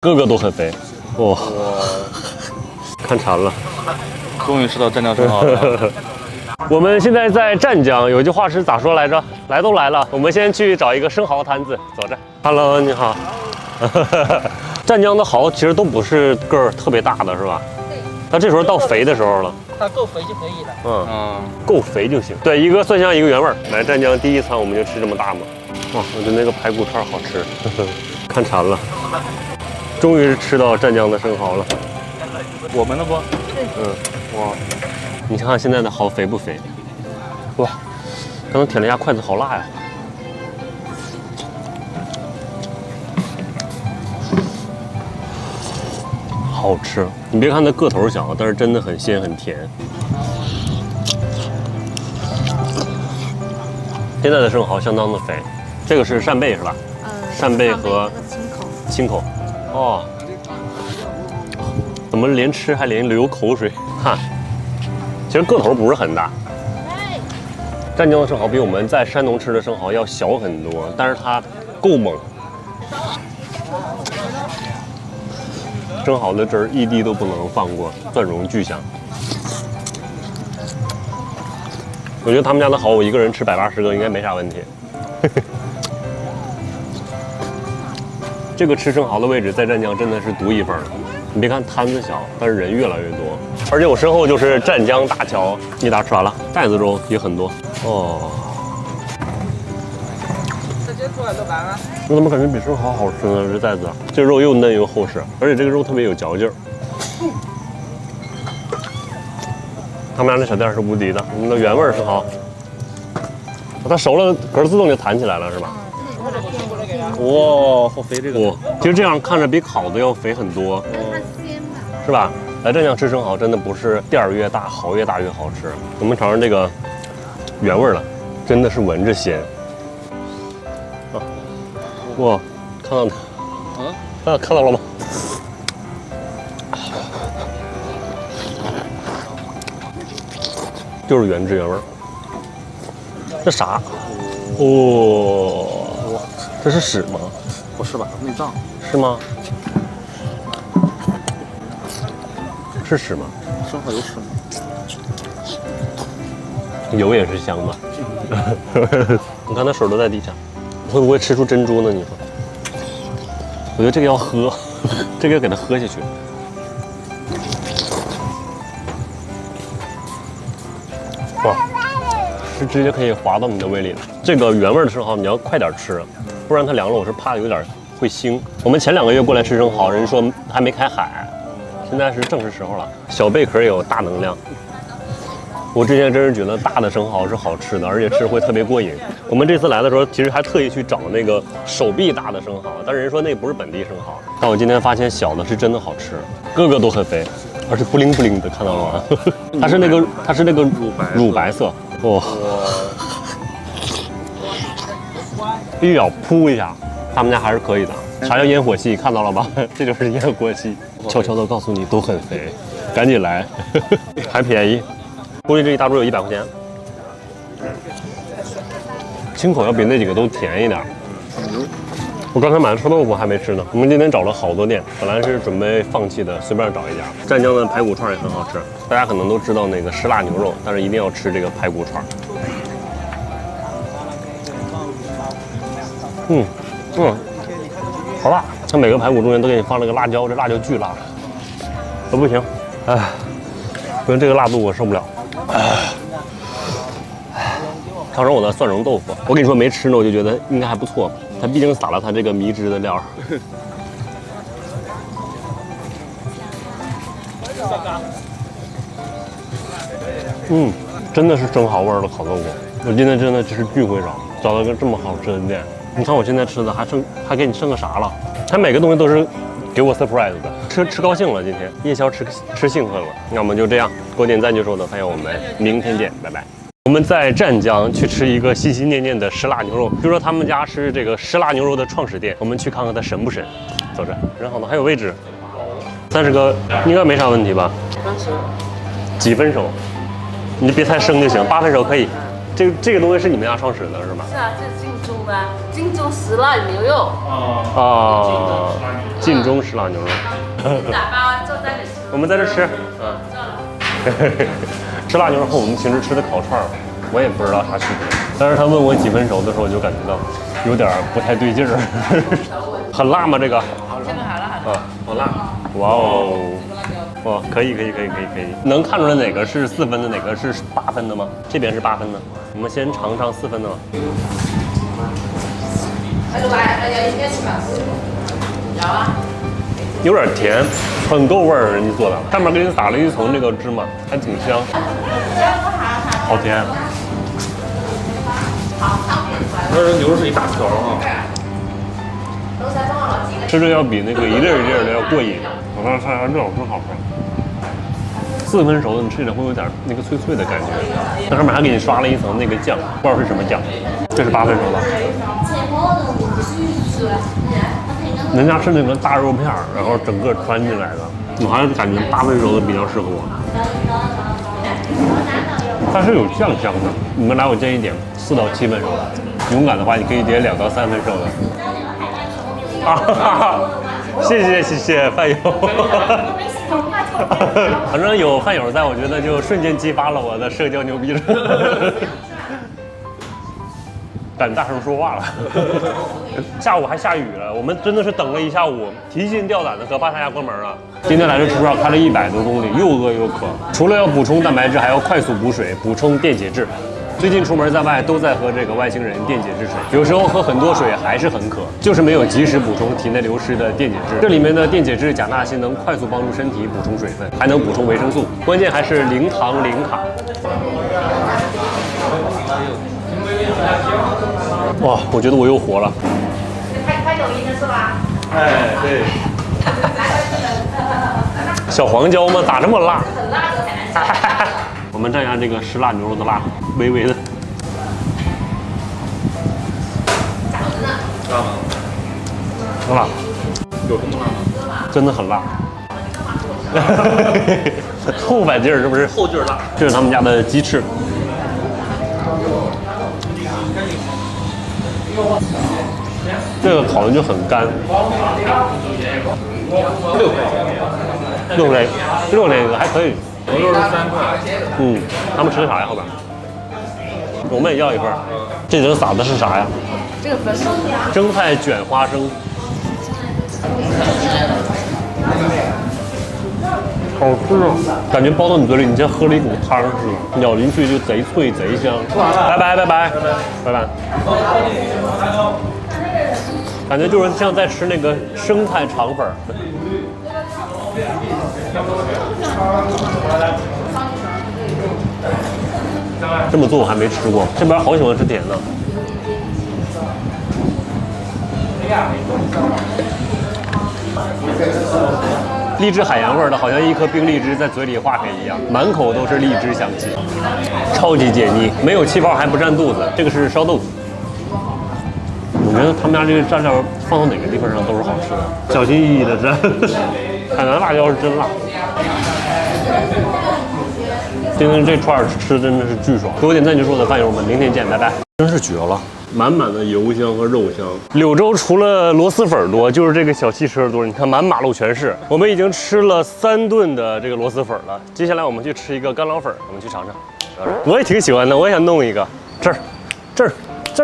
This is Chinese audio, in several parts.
个个都很肥，哇，看馋了。终于吃到湛江生蚝了。我们现在在湛江，有句话是咋说来着？来都来了，我们先去找一个生蚝摊子，走着。Hello， 你好。湛江的蚝其实都不是个儿特别大的，是吧？对。它这时候到肥的时候了。它够肥就可以了。够肥就行。对，一个蒜香，一个原味儿。来湛江第一餐我们就吃这么大嘛。哇，我觉得那个排骨串好吃，看馋了。终于吃到湛江的生蚝了。我们的不？哇，你看看现在的蚝肥不肥？哇，刚刚舔了一下筷子，好辣呀！好吃，你别看它个头小，但是真的很鲜很甜。现在的生蚝相当的肥，这个是扇贝是吧？扇贝和青口。哦，怎么连吃还连流口水？哈，其实个头不是很大。湛江的生蚝比我们在山东吃的生蚝要小很多，但是它够猛。生蚝的汁儿一滴都不能放过，蒜蓉巨香。我觉得他们家的蚝，我一个人吃180个应该没啥问题。这个吃生蚝的位置在湛江真的是独一份了。你别看摊子小，但是人越来越多。而且我身后就是湛江大桥，你咋吃完了？袋子肉也很多哦。我怎么感觉比生蚝好吃呢？这袋子，这肉又嫩又厚实，而且这个肉特别有嚼劲儿。他们家那小店是无敌的，我们的原味生蚝，它熟了壳自动就弹起来了，是吧？哇，好肥这个！其实这样看着比烤的要肥很多，是吧？来湛江吃生蚝真的不是店儿越大蚝越大越好吃。我们尝尝这个原味的，真的是闻着鲜。哇，看到它，看到了吗？就是原汁原味。这啥？哦，这是屎吗？不是吧？内脏是吗？是屎吗？生蚝有屎吗？油也是香的。你看它水都在地上，会不会吃出珍珠呢？你说？我觉得这个要喝，这个要给它喝下去。哇，是直接可以滑到你的胃里了。这个原味的生蚝你要快点吃，不然它凉了，我是怕有点会腥。我们前2个月过来吃生蚝，人说还没开海，现在是正是时候了。小贝壳也有大能量。我之前真是觉得大的生蚝是好吃的，而且吃会特别过瘾。我们这次来的时候，其实还特意去找那个手臂大的生蚝，但是人说那不是本地生蚝。但我今天发现小的是真的好吃，个个都很肥，而且不灵不灵的，看到了吗？它是那个乳白色，哇！一咬噗一下，他们家还是可以的。啥叫烟火气？看到了吧？这就是烟火气。悄悄的告诉你，都很肥，赶紧来，还便宜。估计这一大桌有100块钱。青口要比那几个都甜一点。我刚才买的臭豆腐还没吃呢。我们今天找了好多店，本来是准备放弃的，随便找一家。湛江的排骨串也很好吃，大家可能都知道那个湿辣牛肉，但是一定要吃这个排骨串。好辣！它每个排骨中间都给你放了个辣椒，这辣椒巨辣。不行，哎，因为这个辣度我受不了。尝尝我的蒜蓉豆腐，我跟你说没吃呢，我就觉得应该还不错。它毕竟撒了它这个迷之的料。真的是生蚝味的烤豆腐。我今天真的是巨会找到个这么好吃的店。你看我现在吃的还给你剩个啥了？它每个东西都是给我 surprise 的，吃高兴了，今天夜宵吃兴奋了。那我们就这样，给我点赞就收的，朋友我们明天见，拜拜。我们在湛江去吃一个心心念念的湿辣牛肉，据说他们家是这个湿辣牛肉的创始店，我们去看看它神不神。走着，人好呢，还有位置，30个应该没啥问题吧？30几分熟？你别太生就行，8分熟可以。这个东西是你们家创始的是吗？是啊，这是进中的。晋中石辣牛肉。啊，晋中石辣牛肉。打包坐在这吃。我们在这吃，吃辣牛肉和我们平时吃的烤串儿，我也不知道啥区别。但是他问我几分熟的时候，我就感觉到有点不太对劲儿。很辣吗？这个？这个好辣。啊，好辣！哇哦，哇，可以。能看出来哪个是4分的，哪个是8分的吗？这边是8分的，我们先尝尝4分的吧。有点甜，很够味儿，人家做的，上面给你撒了一层这个芝麻，还挺香，好甜。这牛肉是一大条啊。吃着要比那个一粒一粒的要过瘾。我刚才看一下这种真好吃，4分熟的，你吃起来会有点那个脆脆的感觉。它上面还给你刷了一层那个酱，不知道是什么酱。这是8分熟的。人家是那个大肉片儿，然后整个穿进来的，我还是感觉8分熟的比较适合我。它是有酱香的，你们来我建议点4到7分熟的，勇敢的话你可以点2到3分熟的。啊哈哈，谢谢饭友。反正有饭友在，我觉得就瞬间激发了我的社交牛逼症。敢大声说话了。下午还下雨了，我们真的是等了一下午，提心吊胆的，可怕他家关门了。今天来这吃串开了100多公里，又饿又渴，除了要补充蛋白质，还要快速补水，补充电解质。最近出门在外都在喝这个外星人电解质水，有时候喝很多水还是很渴，就是没有及时补充体内流失的电解质。这里面的电解质钾钠锌能快速帮助身体补充水分，还能补充维生素，关键还是零糖零卡。哇，我觉得我又活了。拍抖音的是吧？哎，对。小黄椒吗？咋这么辣？很辣的才能吃。我们蘸一下这个湿辣牛肉的辣，微微的。辣吗？很辣。有这么辣吗？真的很辣。后摆劲儿是不是？后劲儿辣。这是他们家的鸡翅。这个烤的就很干。6块一个还可以。牛肉是3块。嗯，他们吃的啥呀？后边？我们也要一份。这层撒的是啥呀？这个粉蒸菜卷花生。好吃啊！感觉包到你嘴里，你像喝了一股汤似的，咬进去就贼脆贼香。拜拜。感觉就是像在吃那个生菜肠粉。这么做我还没吃过，这边好喜欢吃甜的。荔枝海洋味的，好像一颗冰荔枝在嘴里化开一样，满口都是荔枝香气，超级解腻，没有气泡还不占肚子。这个是烧豆腐，我觉得他们家这个蘸料放到哪个地方上都是好吃的，小心翼翼的蘸。海南辣椒是真辣。今天这串吃真的是巨爽，给我点赞就说我的饭友们，明天见，拜拜。真是绝了。满满的油香和肉香。柳州除了螺蛳粉多，就是这个小汽车多。你看满马路全是。我们已经吃了3顿的这个螺蛳粉了，接下来我们去吃一个干捞粉，我们去尝尝。我也挺喜欢的，我也想弄一个。这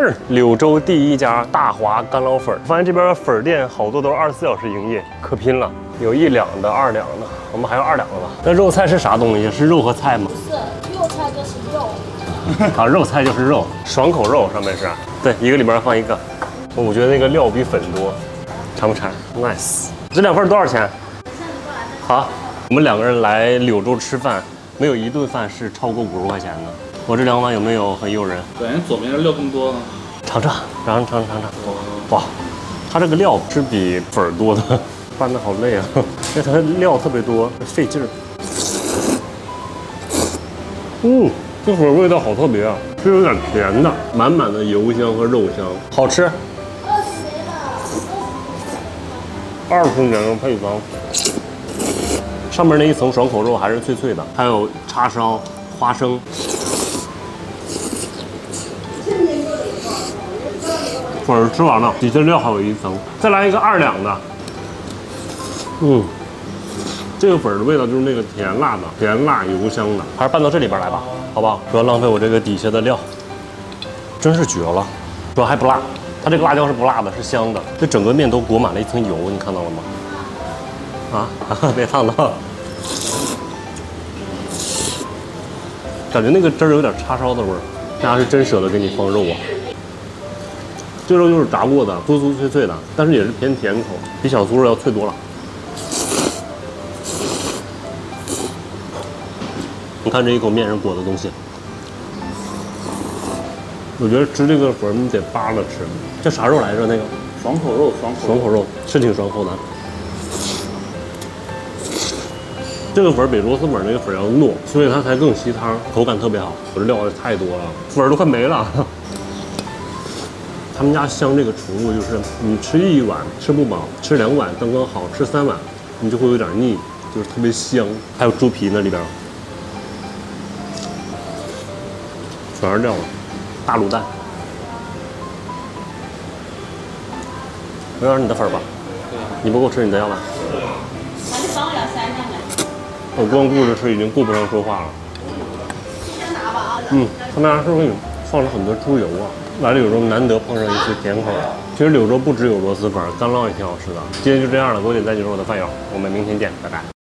儿，柳州第1家大华干捞粉。发现这边粉店好多都是24小时营业，可拼了。有1两的、2两的，我们还有2两的吧？那肉菜是啥东西？是肉和菜吗？不是，肉菜就是肉。啊，肉菜就是肉，爽口肉上面是。对，一个里边放一个。我觉得那个料比粉多，馋不馋 ？Nice。这2份多少钱？好，我们2个人来柳州吃饭，没有一顿饭是超过50块钱的。我这2碗有没有很诱人？感觉左边的料更多呢。尝。哇，它这个料是比粉多的，拌的好累啊，因为它料特别多，费劲儿。这粉味道好特别啊，是有点甜的，满满的油香和肉香，好吃。20年的配方，上面那一层爽口肉还是脆脆的，还有叉烧、花生。粉儿吃完了，底下料还有一层，再来一个2两的。这个粉儿的味道就是那个甜辣的，甜辣油香的，还是拌到这里边来吧，好不好？不要浪费我这个底下的料，真是绝了，主要还不辣。它这个辣椒是不辣的，是香的。这整个面都裹满了一层油，你看到了吗？啊，别烫到。感觉那个汁儿有点叉烧的味儿，大家是真舍得给你放肉啊。这肉就是炸过的，酥酥脆脆的，但是也是偏甜口，比小酥肉要脆多了。你看这一口面上裹的东西，我觉得吃这个粉你得扒着吃。这啥肉来着？那个爽口肉，爽口肉是挺爽口的。这个粉比螺蛳粉那个粉要糯，所以它才更吸汤，口感特别好。我这料也太多了，粉都快没了。他们家香这个程度就是你吃1碗吃不饱，吃2碗刚刚好，吃3碗你就会有点腻，就是特别香。还有猪皮呢里边，全是料了，大卤蛋。我要你的粉吧，你不够吃你再要吧。那你帮我要3两呗。我光顾着吃已经顾不上说话了。他们家是不是给你放了很多猪油啊？来了柳州难得碰上一次甜口的。其实柳州不只有螺蛳粉，干捞也挺好吃的。今天就这样了，给我点赞，就是我的饭友，我们明天见，拜拜。